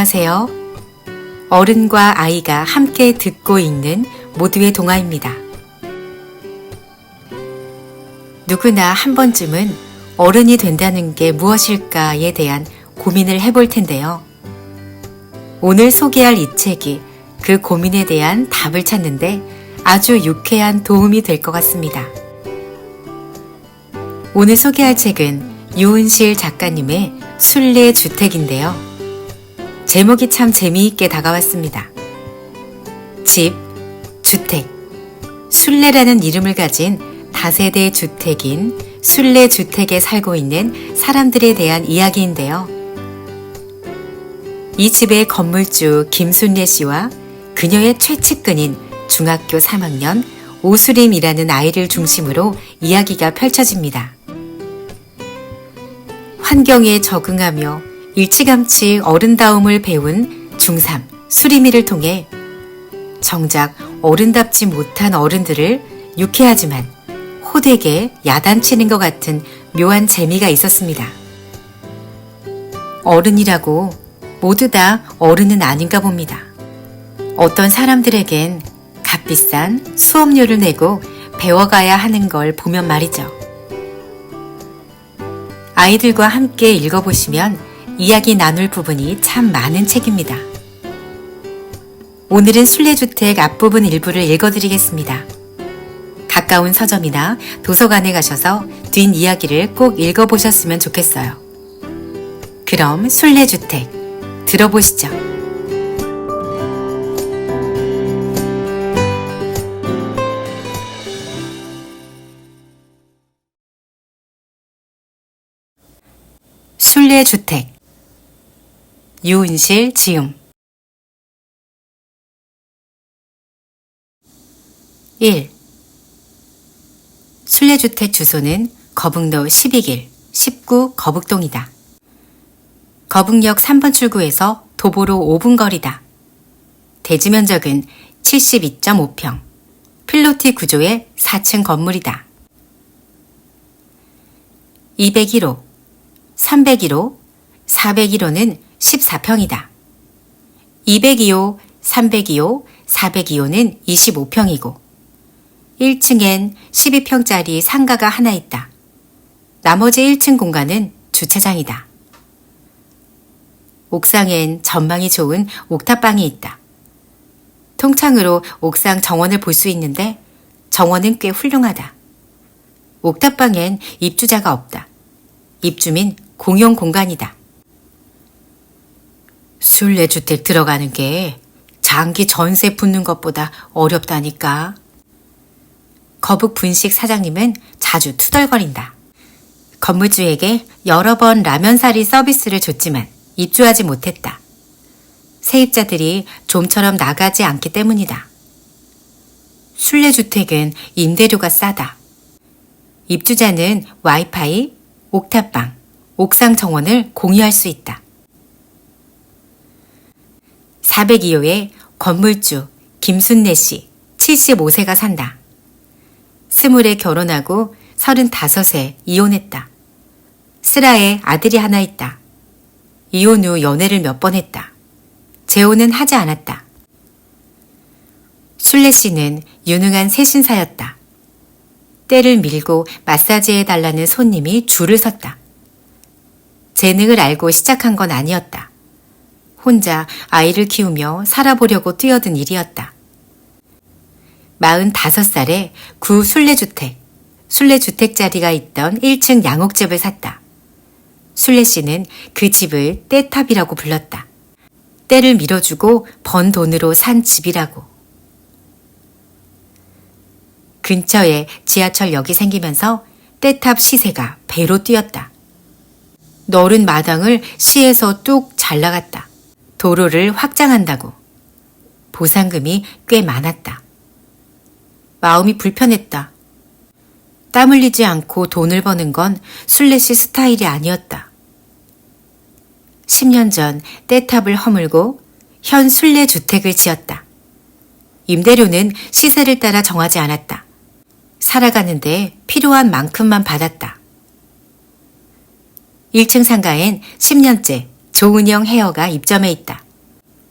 안녕하세요. 어른과 아이가 함께 듣고 읽는 모두의 동화입니다. 누구나 한 번쯤은 어른이 된다는 게 무엇일까에 대한 고민을 해볼 텐데요. 오늘 소개할 이 책이 그 고민에 대한 답을 찾는데 아주 유쾌한 도움이 될 것 같습니다. 오늘 소개할 책은 유은실 작가님의 순례주택인데요. 제목이 참 재미있게 다가왔습니다. 집, 주택, 순례라는 이름을 가진 다세대 주택인 순례주택에 살고 있는 사람들에 대한 이야기인데요. 이 집의 건물주 김순례 씨와 그녀의 최측근인 중학교 3학년 오수림이라는 아이를 중심으로 이야기가 펼쳐집니다. 환경에 적응하며 일찌감치 어른다움을 배운 중3 수림이를 통해 정작 어른답지 못한 어른들을 유쾌하지만 호되게 야단치는 것 같은 묘한 재미가 있었습니다. 어른이라고 모두 다 어른은 아닌가 봅니다. 어떤 사람들에겐 값비싼 수업료를 내고 배워가야 하는 걸 보면 말이죠. 아이들과 함께 읽어보시면 이야기 나눌 부분이 참 많은 책입니다. 오늘은 순례주택 앞부분 일부를 읽어드리겠습니다. 가까운 서점이나 도서관에 가셔서 뒷이야기를 꼭 읽어보셨으면 좋겠어요. 그럼 순례주택 들어보시죠. 순례주택 유은실 지음 1. 순례주택 주소는 거북로 12길 19 거북동이다. 거북역 3번 출구에서 도보로 5분 거리다. 대지 면적은 72.5평, 필로티 구조의 4층 건물이다. 201호, 301호, 401호는 14평이다. 202호, 302호, 402호는 25평이고 1층엔 12평짜리 상가가 하나 있다. 나머지 1층 공간은 주차장이다. 옥상엔 전망이 좋은 옥탑방이 있다. 통창으로 옥상 정원을 볼 수 있는데 정원은 꽤 훌륭하다. 옥탑방엔 입주자가 없다. 입주민 공용 공간이다. 순례주택 들어가는 게 장기 전세 붙는 것보다 어렵다니까. 거북 분식 사장님은 자주 투덜거린다. 건물주에게 여러 번 라면사리 서비스를 줬지만 입주하지 못했다. 세입자들이 좀처럼 나가지 않기 때문이다. 순례주택은 임대료가 싸다. 입주자는 와이파이, 옥탑방, 옥상 정원을 공유할 수 있다. 402호에 건물주 김순례 씨 75세가 산다. 20에 결혼하고 35에 이혼했다. 슬아에 아들이 하나 있다. 이혼 후 연애를 몇 번 했다. 재혼은 하지 않았다. 순례 씨는 유능한 세신사였다. 때를 밀고 마사지해달라는 손님이 줄을 섰다. 재능을 알고 시작한 건 아니었다. 혼자 아이를 키우며 살아보려고 뛰어든 일이었다. 45살에 구 순례주택 자리가 있던 1층 양옥집을 샀다. 순례 씨는 그 집을 떼탑이라고 불렀다. 때를 밀어주고 번 돈으로 산 집이라고. 근처에 지하철역이 생기면서 떼탑 시세가 배로 뛰었다. 넓은 마당을 시에서 뚝 잘라갔다. 도로를 확장한다고. 보상금이 꽤 많았다. 마음이 불편했다. 땀 흘리지 않고 돈을 버는 건 순례 씨 스타일이 아니었다. 10년 전 떼탑을 허물고 현 순례주택을 지었다. 임대료는 시세를 따라 정하지 않았다. 살아가는데 필요한 만큼만 받았다. 1층 상가엔 10년째 조은영 헤어가 입점해 있다.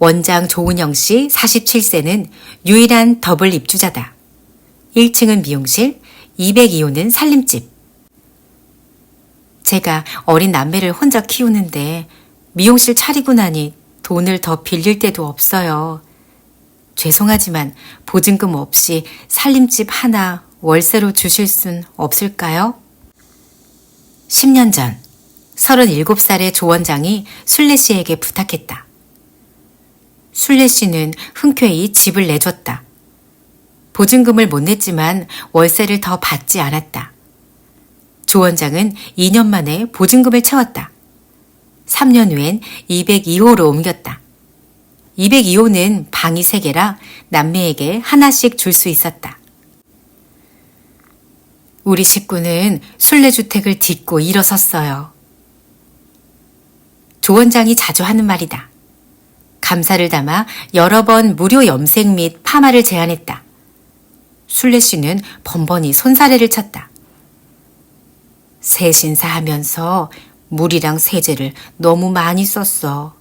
원장 조은영 씨 47세는 유일한 더블 입주자다. 1층은 미용실, 202호는 살림집. 제가 어린 남매를 혼자 키우는데 미용실 차리고 나니 돈을 더 빌릴 데도 없어요. 죄송하지만 보증금 없이 살림집 하나 월세로 주실 순 없을까요? 10년 전 37살의 조 원장이 순례 씨에게 부탁했다. 순례 씨는 흔쾌히 집을 내줬다. 보증금을 못 냈지만 월세를 더 받지 않았다. 조 원장은 2년 만에 보증금을 채웠다. 3년 후엔 202호로 옮겼다. 202호는 방이 3개라 남매에게 하나씩 줄 수 있었다. 우리 식구는 순례주택을 딛고 일어섰어요. 조 원장이 자주 하는 말이다. 감사를 담아 여러 번 무료 염색 및 파마를 제안했다. 순례 씨는 번번이 손사래를 쳤다. 세신사 하면서 물이랑 세제를 너무 많이 썼어.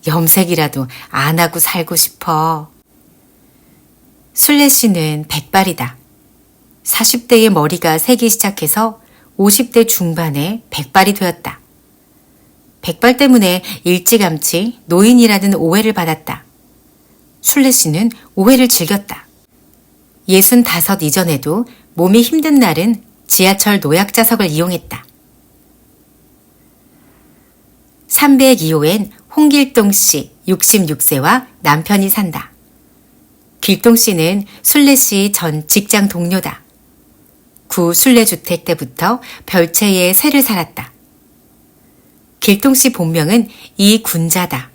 염색이라도 안 하고 살고 싶어. 순례 씨는 백발이다. 40대의 머리가 새기 시작해서 50대 중반에 백발이 되었다. 백발 때문에 일찌감치 노인이라는 오해를 받았다. 순례 씨는 오해를 즐겼다. 65 이전에도 몸이 힘든 날은 지하철 노약자석을 이용했다. 302호엔 홍길동 씨 66세와 남편이 산다. 길동 씨는 순례 씨 전 직장 동료다. 구 순례주택 때부터 별채에 새를 살았다. 길동 씨 본명은 이군자다.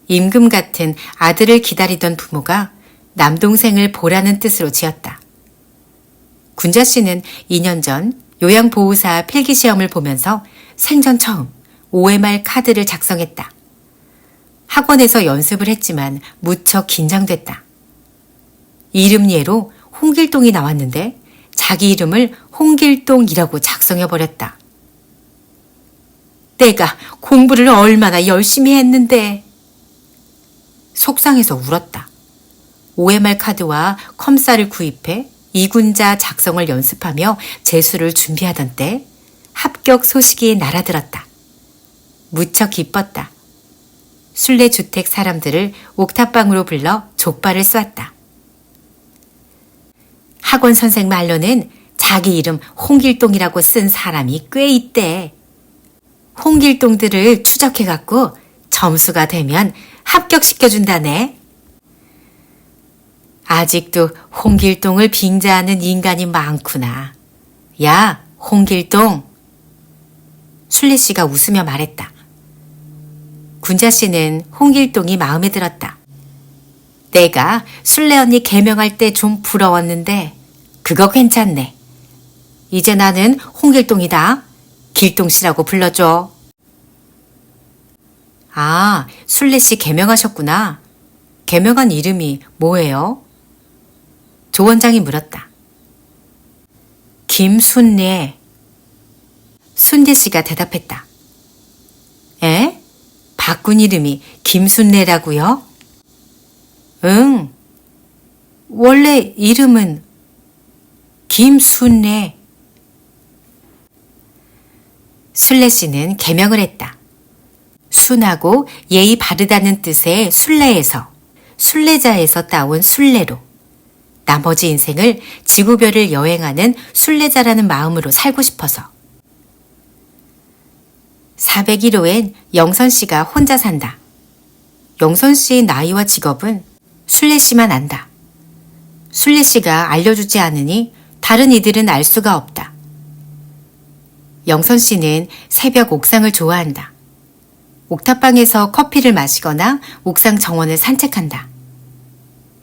임금 같은 아들을 기다리던 부모가 남동생을 보라는 뜻으로 지었다. 군자 씨는 2년 전 요양보호사 필기시험을 보면서 생전 처음 OMR 카드를 작성했다. 학원에서 연습을 했지만 무척 긴장됐다. 이름 예로 홍길동이 나왔는데 자기 이름을 홍길동이라고 작성해버렸다. 내가 공부를 얼마나 열심히 했는데. 속상해서 울었다. OMR 카드와 컴사를 구입해 이군자 작성을 연습하며 재수를 준비하던 때 합격 소식이 날아들었다. 무척 기뻤다. 순례주택 사람들을 옥탑방으로 불러 족발을 쏘았다. 학원 선생 말로는 자기 이름 홍길동이라고 쓴 사람이 꽤 있대. 홍길동들을 추적해갖고 점수가 되면 합격시켜준다네. 아직도 홍길동을 빙자하는 인간이 많구나. 야, 홍길동. 순례 씨가 웃으며 말했다. 군자 씨는 홍길동이 마음에 들었다. 내가 순례 언니 개명할 때 좀 부러웠는데 그거 괜찮네. 이제 나는 홍길동이다. 길동 씨라고 불러줘. 아, 순례 씨 개명하셨구나. 개명한 이름이 뭐예요? 조 원장이 물었다. 김순례. 순례 씨가 대답했다. 에? 바꾼 이름이 김순례라고요? 응. 원래 이름은 김순례. 순례 씨는 개명을 했다. 순하고 예의 바르다는 뜻의 순례에서, 순례자에서 따온 순례로 나머지 인생을 지구별을 여행하는 순례자라는 마음으로 살고 싶어서. 401호엔 영선 씨가 혼자 산다. 영선 씨의 나이와 직업은 순례 씨만 안다. 순례 씨가 알려주지 않으니 다른 이들은 알 수가 없다. 영선 씨는 새벽 옥상을 좋아한다. 옥탑방에서 커피를 마시거나 옥상 정원을 산책한다.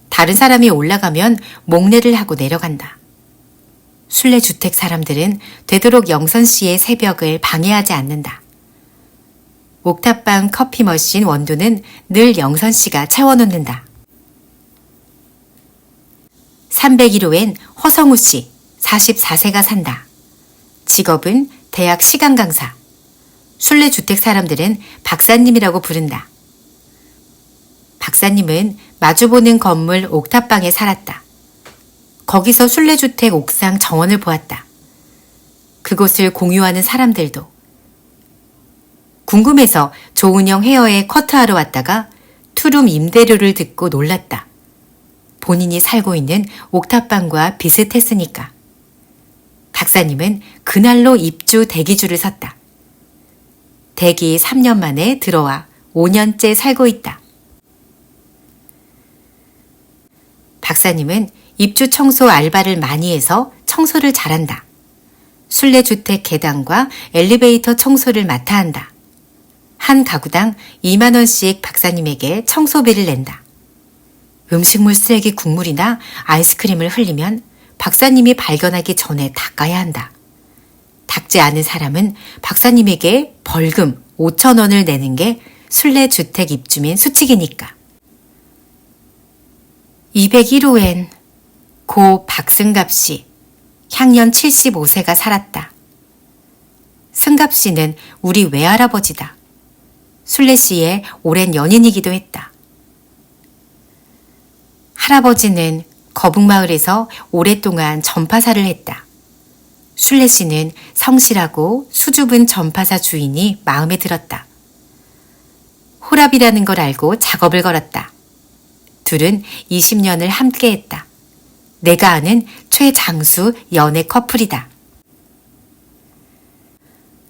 다른 사람이 올라가면 목례를 하고 내려간다. 순례주택 사람들은 되도록 영선 씨의 새벽을 방해하지 않는다. 옥탑방 커피 머신 원두는 늘 영선 씨가 채워놓는다. 301호엔 허성우 씨 44세가 산다. 직업은 대학 시간 강사. 순례주택 사람들은 박사님이라고 부른다. 박사님은 마주보는 건물 옥탑방에 살았다. 거기서 순례주택 옥상 정원을 보았다. 그곳을 공유하는 사람들도. 궁금해서 조은영 헤어에 커트하러 왔다가 투룸 임대료를 듣고 놀랐다. 본인이 살고 있는 옥탑방과 비슷했으니까. 박사님은 그날로 입주 대기줄을 섰다. 대기 3년 만에 들어와 5년째 살고 있다. 박사님은 입주 청소 알바를 많이 해서 청소를 잘한다. 순례주택 계단과 엘리베이터 청소를 맡아 한다. 한 가구당 2만 원씩 박사님에게 청소비를 낸다. 음식물 쓰레기 국물이나 아이스크림을 흘리면 박사님이 발견하기 전에 닦아야 한다. 닦지 않은 사람은 박사님에게 벌금 5천 원을 내는 게 순례주택 입주민 수칙이니까. 201호엔 고 박승갑 씨, 향년 75세가 살았다. 승갑 씨는 우리 외할아버지다. 순례 씨의 오랜 연인이기도 했다. 할아버지는 거북마을에서 오랫동안 전파사를 했다. 순례 씨는 성실하고 수줍은 전파사 주인이 마음에 들었다. 호랍이라는 걸 알고 작업을 걸었다. 둘은 20년을 함께했다. 내가 아는 최장수 연애 커플이다.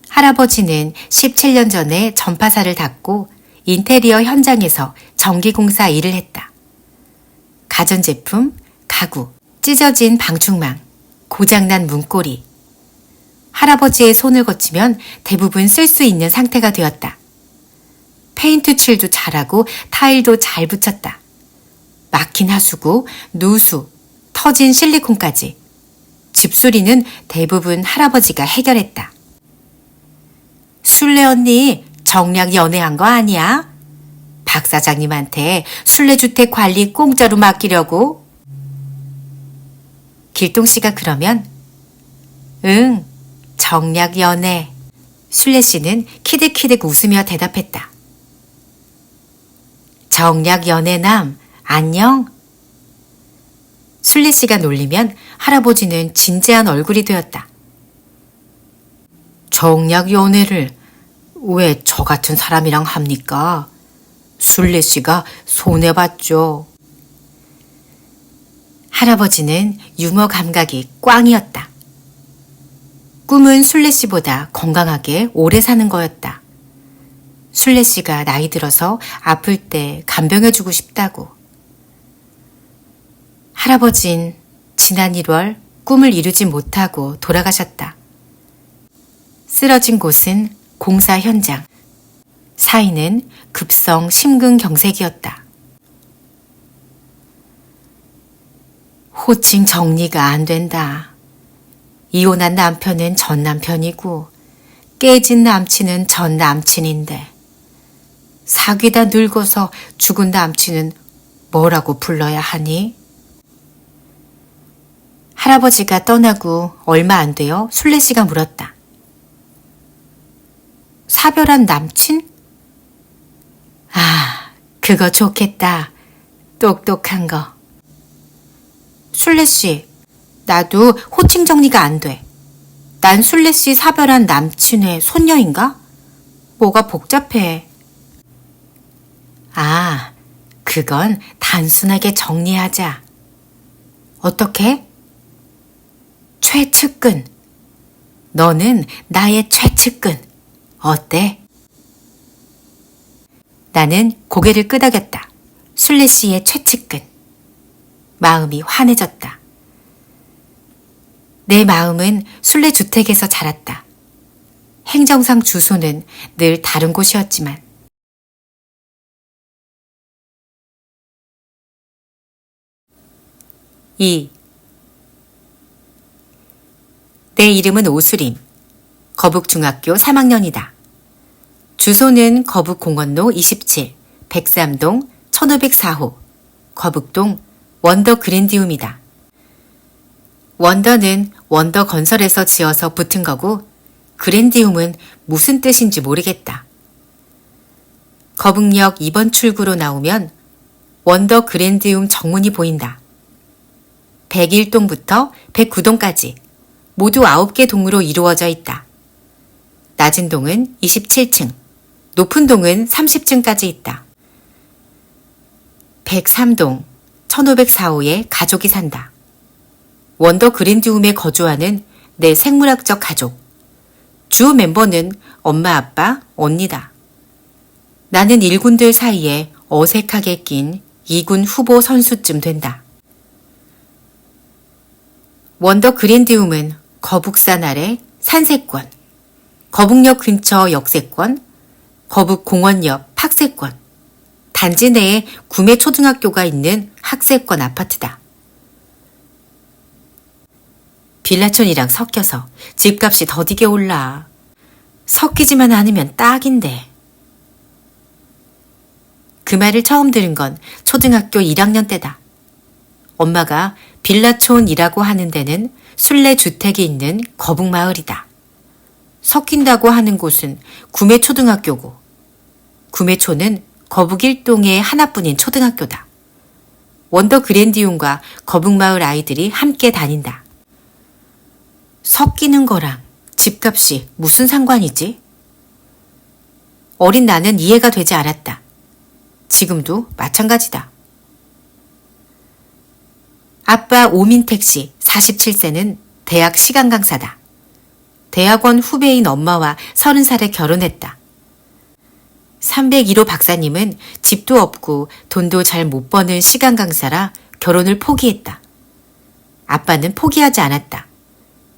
할아버지는 17년 전에 전파사를 닫고 인테리어 현장에서 전기공사 일을 했다. 가전제품, 가구, 찢어진 방충망, 고장난 문고리. 할아버지의 손을 거치면 대부분 쓸 수 있는 상태가 되었다. 페인트 칠도 잘하고 타일도 잘 붙였다. 막힌 하수구, 누수, 터진 실리콘까지. 집수리는 대부분 할아버지가 해결했다. 순례 언니 정략 연애한 거 아니야? 박 사장님한테 순례주택 관리 공짜로 맡기려고? 길동 씨가 그러면 응, 정략 연애. 순례 씨는 키득키득 웃으며 대답했다. 정략 연애남 안녕? 순례 씨가 놀리면 할아버지는 진지한 얼굴이 되었다. 정략 연애를 왜 저 같은 사람이랑 합니까? 순례 씨가 손해봤죠. 할아버지는 유머 감각이 꽝이었다. 꿈은 순례 씨보다 건강하게 오래 사는 거였다. 순례 씨가 나이 들어서 아플 때 간병해주고 싶다고. 할아버진 지난 1월 꿈을 이루지 못하고 돌아가셨다. 쓰러진 곳은 공사 현장. 사인은 급성 심근경색이었다. 호칭 정리가 안 된다. 이혼한 남편은 전 남편이고 깨진 남친은 전 남친인데 사귀다 늙어서 죽은 남친은 뭐라고 불러야 하니? 할아버지가 떠나고 얼마 안 되어 순례 씨가 물었다. 사별한 남친? 아, 그거 좋겠다. 똑똑한 거. 순례 씨, 나도 호칭 정리가 안 돼. 난 순례 씨 사별한 남친의 손녀인가? 뭐가 복잡해. 아, 그건 단순하게 정리하자. 어떻게? 최측근. 너는 나의 최측근. 어때? 나는 고개를 끄덕였다. 순례 씨의 최측근. 마음이 환해졌다. 내 마음은 순례주택에서 자랐다. 행정상 주소는 늘 다른 곳이었지만. 내 이름은 오수림. 거북중학교 3학년이다. 주소는 거북공원로 27, 백삼동 1504호, 거북동 원더 그랜디움이다. 원더는 원더 건설에서 지어서 붙은 거고 그랜디움은 무슨 뜻인지 모르겠다. 거북역 2번 출구로 나오면 원더 그랜디움 정문이 보인다. 101동부터 109동까지 모두 9개 동으로 이루어져 있다. 낮은 동은 27층, 높은 동은 30층까지 있다. 103동, 1504호에 가족이 산다. 원더 그랜디움에 거주하는 내 생물학적 가족. 주 멤버는 엄마, 아빠, 언니다. 나는 1군들 사이에 어색하게 낀 2군 후보 선수쯤 된다. 원더 그랜디움은 거북산 아래 산세권, 거북역 근처 역세권, 거북공원 옆 학세권, 단지 내에 구매초등학교가 있는 학세권 아파트다. 빌라촌이랑 섞여서 집값이 더디게 올라. 섞이지만 않으면 딱인데. 그 말을 처음 들은 건 초등학교 1학년 때다. 엄마가 빌라촌이라고 하는 데는 순례주택이 있는 거북마을이다. 섞인다고 하는 곳은 구매초등학교고, 구매초는 거북 1동의 하나뿐인 초등학교다. 원더 그랜디움과 거북마을 아이들이 함께 다닌다. 섞이는 거랑 집값이 무슨 상관이지? 어린 나는 이해가 되지 않았다. 지금도 마찬가지다. 아빠 오민택 씨 47세는 대학 시간 강사다. 대학원 후배인 엄마와 30살에 결혼했다. 301호 박사님은 집도 없고 돈도 잘 못 버는 시간 강사라 결혼을 포기했다. 아빠는 포기하지 않았다.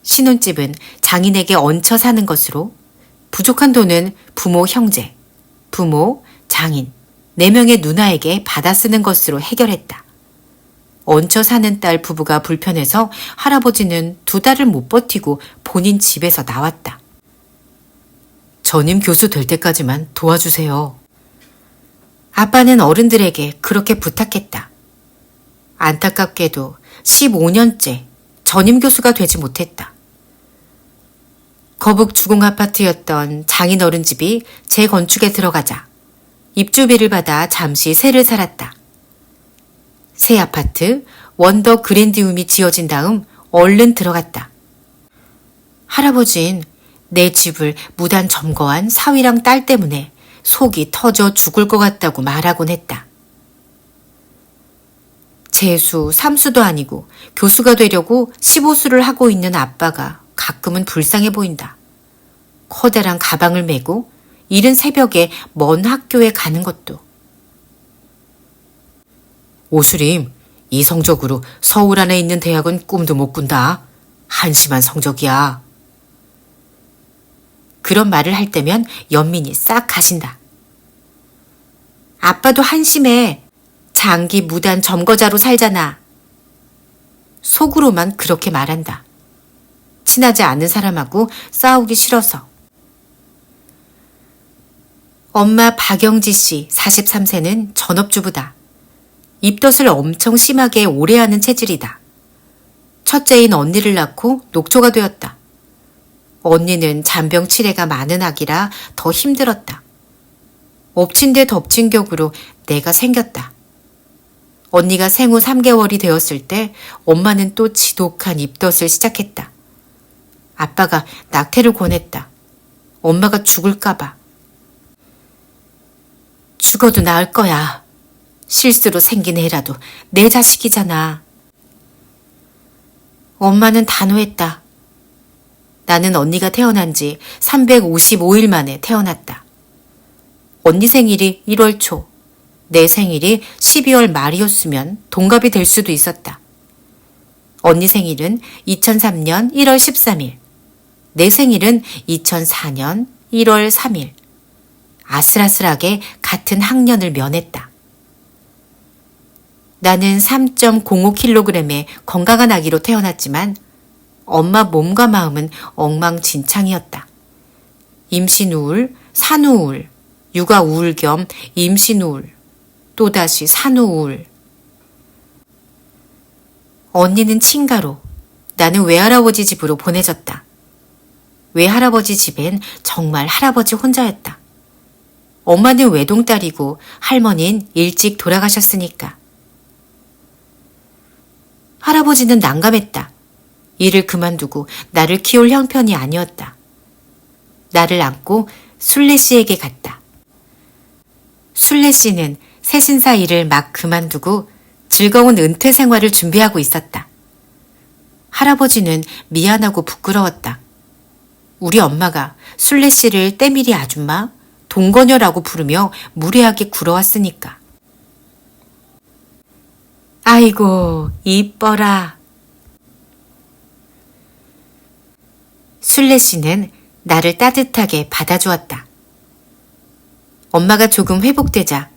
신혼집은 장인에게 얹혀 사는 것으로 부족한 돈은 부모 형제, 부모, 장인, 4명의 누나에게 받아 쓰는 것으로 해결했다. 얹혀 사는 딸 부부가 불편해서 할아버지는 2달을 못 버티고 본인 집에서 나왔다. 전임 교수 될 때까지만 도와주세요. 아빠는 어른들에게 그렇게 부탁했다. 안타깝게도 15년째 전임 교수가 되지 못했다. 거북 주공 아파트였던 장인 어른 집이 재건축에 들어가자 입주비를 받아 잠시 새를 살았다. 새 아파트 원더 그랜디움이 지어진 다음 얼른 들어갔다. 할아버진 내 집을 무단 점거한 사위랑 딸 때문에 속이 터져 죽을 것 같다고 말하곤 했다. 재수, 삼수도 아니고 교수가 되려고 15수를 하고 있는 아빠가 가끔은 불쌍해 보인다. 커다란 가방을 메고 이른 새벽에 먼 학교에 가는 것도. 오수림, 이 성적으로 서울 안에 있는 대학은 꿈도 못 꾼다. 한심한 성적이야. 그런 말을 할 때면 연민이 싹 가신다. 아빠도 한심해. 장기 무단 점거자로 살잖아. 속으로만 그렇게 말한다. 친하지 않은 사람하고 싸우기 싫어서. 엄마 박영지 씨 43세는 전업주부다. 입덧을 엄청 심하게 오래 하는 체질이다. 첫째인 언니를 낳고 녹초가 되었다. 언니는 잔병 치레가 많은 아기라 더 힘들었다. 엎친 데 덮친 격으로 내가 생겼다. 언니가 생후 3개월이 되었을 때 엄마는 또 지독한 입덧을 시작했다. 아빠가 낙태를 권했다. 엄마가 죽을까봐. 죽어도 나을 거야. 실수로 생긴 애라도 내 자식이잖아. 엄마는 단호했다. 나는 언니가 태어난 지 355일 만에 태어났다. 언니 생일이 1월 초, 내 생일이 12월 말이었으면 동갑이 될 수도 있었다. 언니 생일은 2003년 1월 13일, 내 생일은 2004년 1월 3일. 아슬아슬하게 같은 학년을 면했다. 나는 3.05kg의 건강한 아기로 태어났지만 엄마 몸과 마음은 엉망진창이었다. 임신우울, 산후우울, 육아우울 겸 임신우울, 또다시 산후우울. 언니는 친가로, 나는 외할아버지 집으로 보내졌다. 외할아버지 집엔 정말 할아버지 혼자였다. 엄마는 외동딸이고 할머니는 일찍 돌아가셨으니까. 할아버지는 난감했다. 일을 그만두고 나를 키울 형편이 아니었다. 나를 안고 순례 씨에게 갔다. 순례 씨는 새신사 일을 막 그만두고 즐거운 은퇴 생활을 준비하고 있었다. 할아버지는 미안하고 부끄러웠다. 우리 엄마가 순례 씨를 때밀이 아줌마, 동거녀라고 부르며 무례하게 굴어왔으니까. 아이고, 이뻐라. 순례 씨는 나를 따뜻하게 받아주었다. 엄마가 조금 회복되자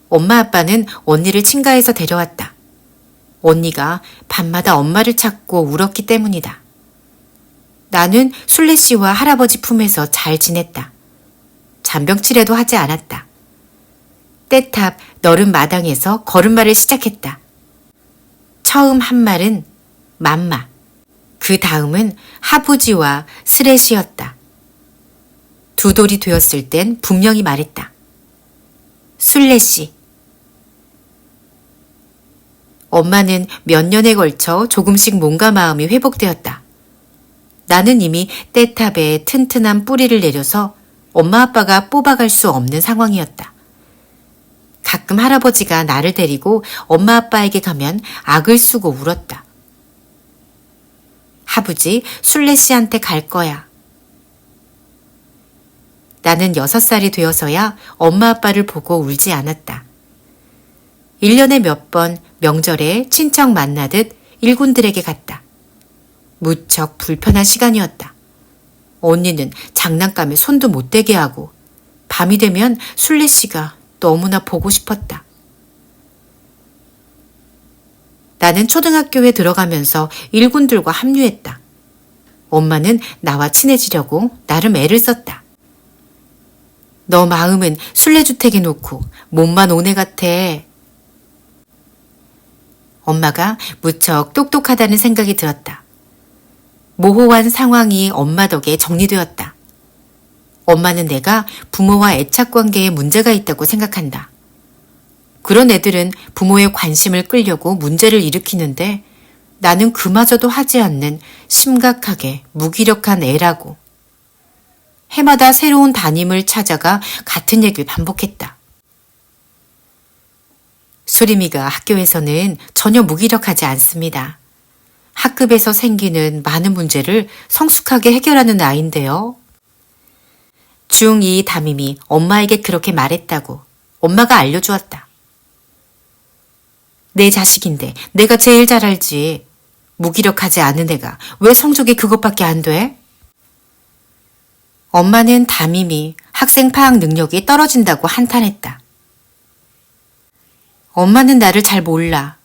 엄마 아빠는 언니를 친가에서 데려왔다. 언니가 밤마다 엄마를 찾고 울었기 때문이다. 나는 순례 씨와 할아버지 품에서 잘 지냈다. 잔병치레도 하지 않았다. 떼탑 너른 마당에서 걸음마를 시작했다. 처음 한 말은 맘마, 그 다음은 하부지와 스레시였다. 두 돌이 되었을 땐 분명히 말했다. 순례 씨. 엄마는 몇 년에 걸쳐 조금씩 몸과 마음이 회복되었다. 나는 이미 떼탑에 튼튼한 뿌리를 내려서 엄마 아빠가 뽑아갈 수 없는 상황이었다. 가끔 할아버지가 나를 데리고 엄마 아빠에게 가면 악을 쓰고 울었다. 하부지, 순례 씨한테 갈 거야. 나는 6살이 되어서야 엄마 아빠를 보고 울지 않았다. 1년에 몇 번 명절에 친척 만나듯 일군들에게 갔다. 무척 불편한 시간이었다. 언니는 장난감에 손도 못 대게 하고 밤이 되면 순례 씨가 너무나 보고 싶었다. 나는 초등학교에 들어가면서 일군들과 합류했다. 엄마는 나와 친해지려고 나름 애를 썼다. 너 마음은 순례주택에 놓고 몸만 오네 같아. 엄마가 무척 똑똑하다는 생각이 들었다. 모호한 상황이 엄마 덕에 정리되었다. 엄마는 내가 부모와 애착관계에 문제가 있다고 생각한다. 그런 애들은 부모의 관심을 끌려고 문제를 일으키는데 나는 그마저도 하지 않는 심각하게 무기력한 애라고. 해마다 새로운 담임을 찾아가 같은 얘기를 반복했다. 수림이가 학교에서는 전혀 무기력하지 않습니다. 학급에서 생기는 많은 문제를 성숙하게 해결하는 아이인데요. 중2 담임이 엄마에게 그렇게 말했다고 엄마가 알려주었다. 내 자식인데 내가 제일 잘 알지. 무기력하지 않은 애가 왜 성적이 그것밖에 안 돼? 엄마는 담임이 학생 파악 능력이 떨어진다고 한탄했다. 엄마는 나를 잘 몰라.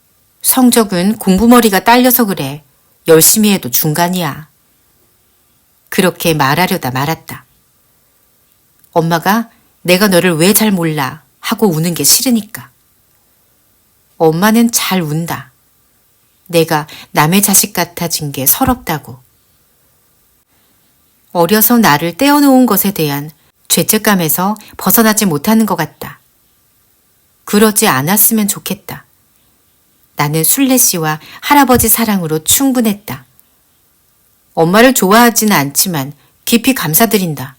성적은 공부머리가 딸려서 그래. 열심히 해도 중간이야. 그렇게 말하려다 말았다. 엄마가 내가 너를 왜 잘 몰라 하고 우는 게 싫으니까. 엄마는 잘 운다. 내가 남의 자식 같아진 게 서럽다고. 어려서 나를 떼어놓은 것에 대한 죄책감에서 벗어나지 못하는 것 같다. 그러지 않았으면 좋겠다. 나는 순례 씨와 할아버지 사랑으로 충분했다. 엄마를 좋아하지는 않지만 깊이 감사드린다.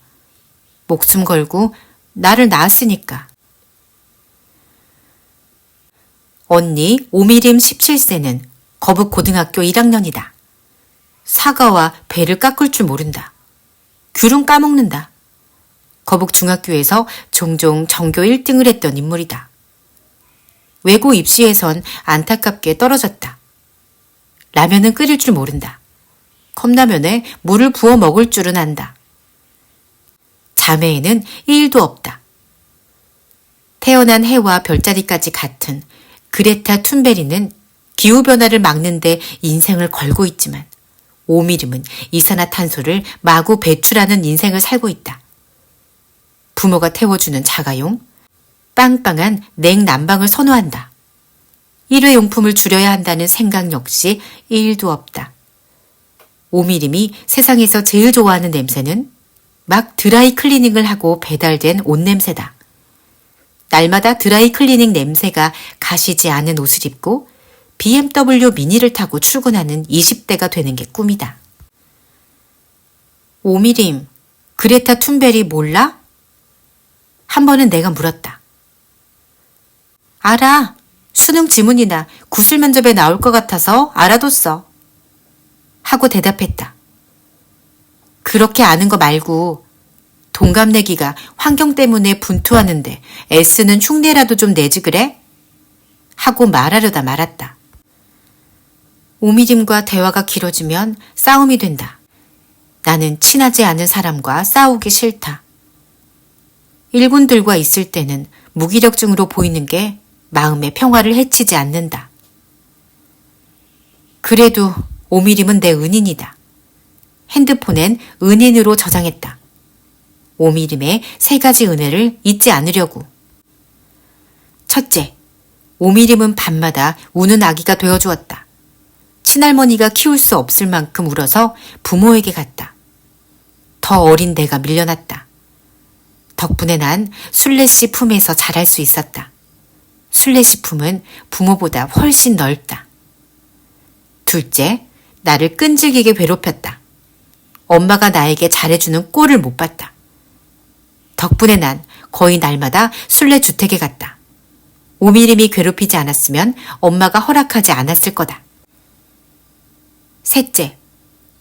목숨 걸고 나를 낳았으니까. 언니 오미림 17세는 거북고등학교 1학년이다. 사과와 배를 깎을 줄 모른다. 귤은 까먹는다. 거북중학교에서 종종 전교 1등을 했던 인물이다. 외고 입시에선 안타깝게 떨어졌다. 라면은 끓일 줄 모른다. 컵라면에 물을 부어 먹을 줄은 안다. 자매에는 1도 없다. 태어난 해와 별자리까지 같은 그레타 툰베리는 기후변화를 막는 데 인생을 걸고 있지만 오미림은 이산화탄소를 마구 배출하는 인생을 살고 있다. 부모가 태워주는 자가용, 빵빵한 냉난방을 선호한다. 일회용품을 줄여야 한다는 생각 역시 1도 없다. 오미림이 세상에서 제일 좋아하는 냄새는 막 드라이 클리닝을 하고 배달된 옷 냄새다. 날마다 드라이 클리닝 냄새가 가시지 않은 옷을 입고 BMW 미니를 타고 출근하는 20대가 되는 게 꿈이다. 오미림, 그레타 툰베리 몰라? 한 번은 내가 물었다. 알아. 수능 지문이나 구술 면접에 나올 것 같아서 알아뒀어. 하고 대답했다. 그렇게 아는 거 말고 동갑내기가 환경 때문에 분투하는데 애쓰는 흉내라도 좀 내지 그래? 하고 말하려다 말았다. 오미림과 대화가 길어지면 싸움이 된다. 나는 친하지 않은 사람과 싸우기 싫다. 일군들과 있을 때는 무기력증으로 보이는 게 마음의 평화를 해치지 않는다. 그래도 오미림은 내 은인이다. 핸드폰엔 은인으로 저장했다. 오미림의 3가지 은혜를 잊지 않으려고. 첫째, 오미림은 밤마다 우는 아기가 되어주었다. 친할머니가 키울 수 없을 만큼 울어서 부모에게 갔다. 더 어린 내가 밀려났다. 덕분에 난 술래씨 품에서 자랄 수 있었다. 술래씨 품은 부모보다 훨씬 넓다. 둘째, 나를 끈질기게 괴롭혔다. 엄마가 나에게 잘해주는 꼴을 못 봤다. 덕분에 난 거의 날마다 술래주택에 갔다. 오미림이 괴롭히지 않았으면 엄마가 허락하지 않았을 거다. 셋째,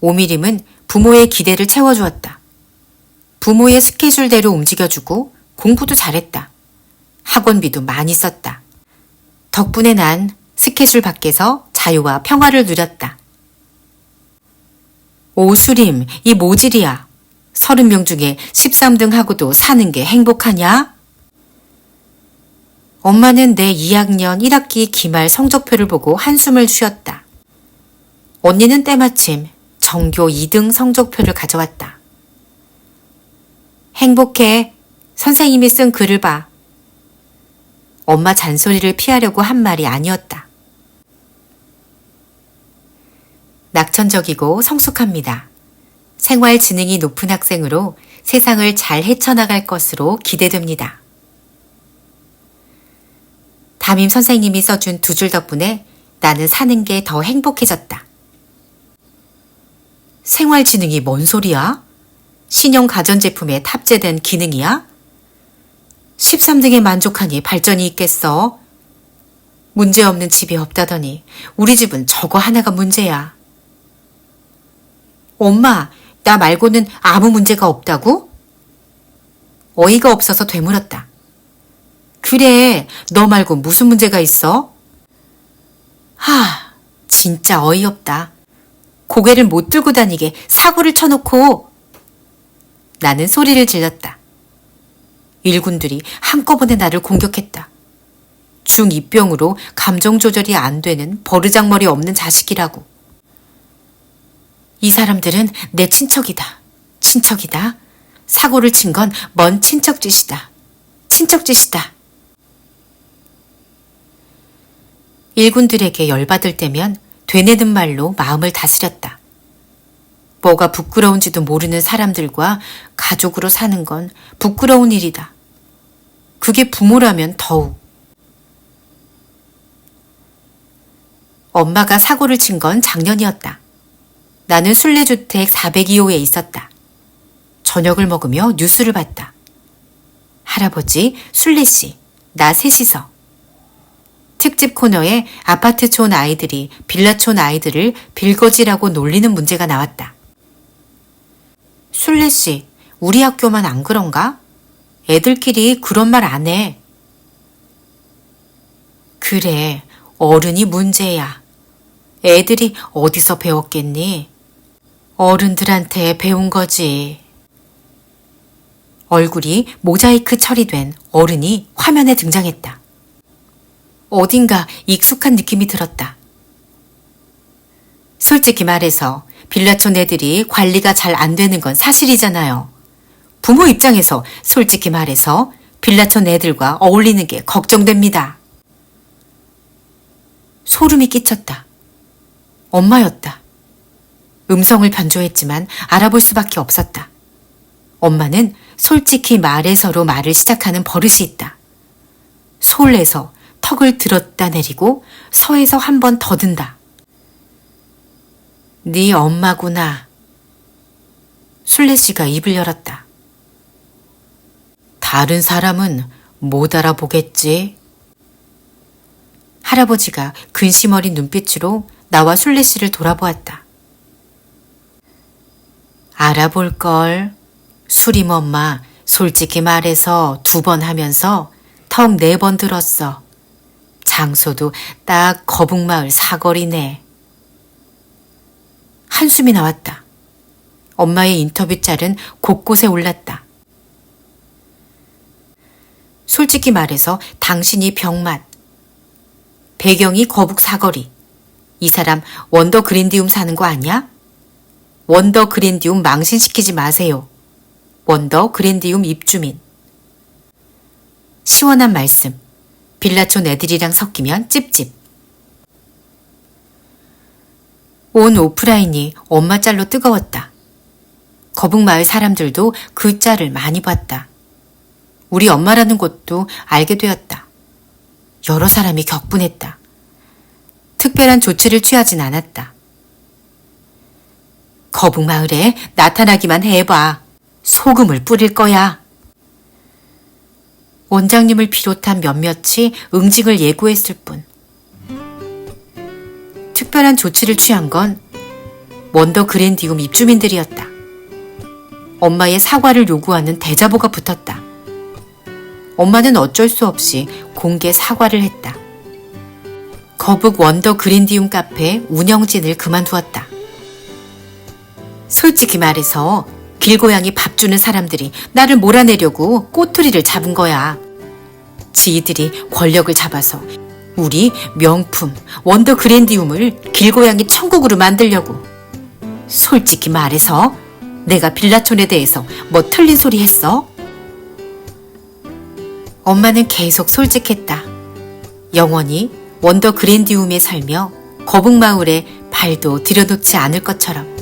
오미림은 부모의 기대를 채워주었다. 부모의 스케줄대로 움직여주고 공부도 잘했다. 학원비도 많이 썼다. 덕분에 난 스케줄 밖에서 자유와 평화를 누렸다. 오수림, 이 모질이야. 30명 중에 13등 하고도 사는 게 행복하냐? 엄마는 내 2학년 1학기 기말 성적표를 보고 한숨을 쉬었다. 언니는 때마침 전교 2등 성적표를 가져왔다. 행복해. 선생님이 쓴 글을 봐. 엄마 잔소리를 피하려고 한 말이 아니었다. 낙천적이고 성숙합니다. 생활 지능이 높은 학생으로 세상을 잘 헤쳐나갈 것으로 기대됩니다. 담임 선생님이 써준 2줄 덕분에 나는 사는 게 더 행복해졌다. 생활 지능이 뭔 소리야? 신형 가전제품에 탑재된 기능이야? 13등에 만족하니 발전이 있겠어? 문제없는 집이 없다더니 우리 집은 저거 하나가 문제야. 엄마, 나 말고는 아무 문제가 없다고? 어이가 없어서 되물었다. 그래, 너 말고 무슨 문제가 있어? 진짜 어이없다. 고개를 못 들고 다니게 사고를 쳐놓고. 나는 소리를 질렀다. 일군들이 한꺼번에 나를 공격했다. 중2병으로 감정 조절이 안 되는 버르장머리 없는 자식이라고. 이 사람들은 내 친척이다. 친척이다. 사고를 친 건 먼 친척 짓이다. 친척 짓이다. 일군들에게 열받을 때면 되뇌는 말로 마음을 다스렸다. 뭐가 부끄러운지도 모르는 사람들과 가족으로 사는 건 부끄러운 일이다. 그게 부모라면 더욱. 엄마가 사고를 친 건 작년이었다. 나는 순례주택 402호에 있었다. 저녁을 먹으며 뉴스를 봤다. 할아버지, 순례씨, 나 셋이서. 특집 코너에 아파트촌 아이들이 빌라촌 아이들을 빌거지라고 놀리는 문제가 나왔다. 순례씨, 우리 학교만 안 그런가? 애들끼리 그런 말 안 해. 그래, 어른이 문제야. 애들이 어디서 배웠겠니? 어른들한테 배운 거지. 얼굴이 모자이크 처리된 어른이 화면에 등장했다. 어딘가 익숙한 느낌이 들었다. 솔직히 말해서 빌라촌 애들이 관리가 잘 안 되는 건 사실이잖아요. 부모 입장에서 솔직히 말해서 빌라촌 애들과 어울리는 게 걱정됩니다. 소름이 끼쳤다. 엄마였다. 음성을 변조했지만 알아볼 수밖에 없었다. 엄마는 솔직히 말해서로 말을 시작하는 버릇이 있다. 솔내서 턱을 들었다 내리고 서에서 한 번 더든다. 네 엄마구나. 술래 씨가 입을 열었다. 다른 사람은 못 알아보겠지? 할아버지가 근심 어린 눈빛으로 나와 술래 씨를 돌아보았다. 알아볼걸. 수림 엄마 솔직히 말해서 2번 하면서 턱 4번 들었어. 장소도 딱 거북마을 사거리네. 한숨이 나왔다. 엄마의 인터뷰 짤은 곳곳에 올랐다. 솔직히 말해서 당신이 병맛. 배경이 거북 사거리. 이 사람 원더 그랜디움 사는 거 아니야? 원더 그랜디움 망신시키지 마세요. 원더 그랜디움 입주민. 시원한 말씀. 빌라촌 애들이랑 섞이면 찝찝. 온 오프라인이 엄마 짤로 뜨거웠다. 거북마을 사람들도 그 짤을 많이 봤다. 우리 엄마라는 것도 알게 되었다. 여러 사람이 격분했다. 특별한 조치를 취하진 않았다. 거북마을에 나타나기만 해봐. 소금을 뿌릴 거야. 원장님을 비롯한 몇몇이 응징을 예고했을 뿐. 특별한 조치를 취한 건 원더 그랜디움 입주민들이었다. 엄마의 사과를 요구하는 대자보가 붙었다. 엄마는 어쩔 수 없이 공개 사과를 했다. 거북 원더 그랜디움 카페 운영진을 그만두었다. 솔직히 말해서 길고양이 밥 주는 사람들이 나를 몰아내려고 꼬투리를 잡은 거야. 지들이 권력을 잡아서 우리 명품 원더 그랜디움을 길고양이 천국으로 만들려고. 솔직히 말해서 내가 빌라촌에 대해서 뭐 틀린 소리 했어? 엄마는 계속 솔직했다. 영원히 원더 그랜디움에 살며 거북마을에 발도 들여놓지 않을 것처럼.